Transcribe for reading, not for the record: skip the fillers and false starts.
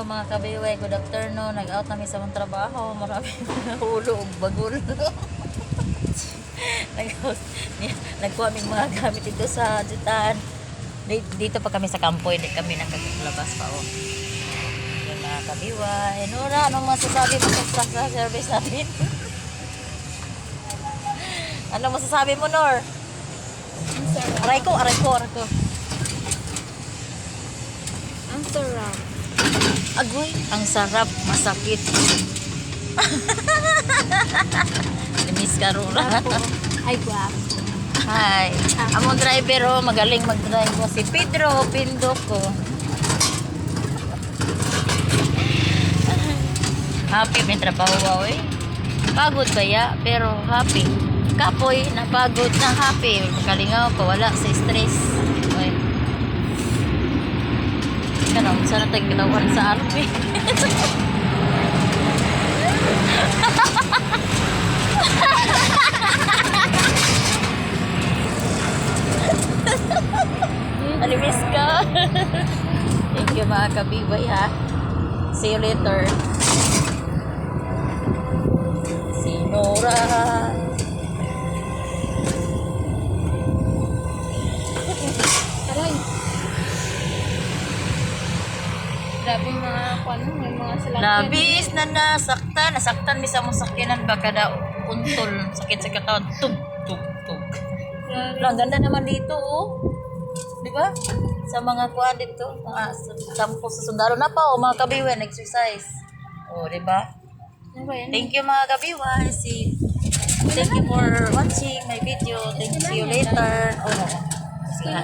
mga kabiway, good afternoon. Nag-out namin sa mong trabaho. Maraming nahulog, bagol. Nagkuha aming mga gamit dito sa Jutan. Dito pa kami sa kampo, hindi kami nakakalabas pa. Oh. Yung mga kabiway. Nora, anong masasabi mo sa service natin? Anong masasabi mo, Nor? Aray ko. Ang sarap. Agoy, ang sarap, masakit. Limis ka rura. Ay, guwapo. Hi. Among driver oh, magaling mag-drive ko. Si Pedro Pindoco. Happy may trabaho wow eh. Pagod ba ya? Pero happy. Kapoy, napagod na happy. Makalingaw pa, wala sa stress. Okay. Kanong, sana tayo ginawan sa army. Alimis ka. Thank you mga kabibay ha. See you later. Si Nora. Aray. Grabe yung mga kwan, may mga salakyan. Labis na nasaktan mi sa mong sakyanan ba kada puntol, sakit sa katawan. Tug. Ang ganda naman dito oh. Di ba? Sa mga kuan dito, mga sampo sa sundalo na pa oh, mga kabiwan exercise. Oh, di ba? Ano ba yan? Thank you mga kabiwan. Thank you for watching my video. Thank you, see you later. Oh, sige.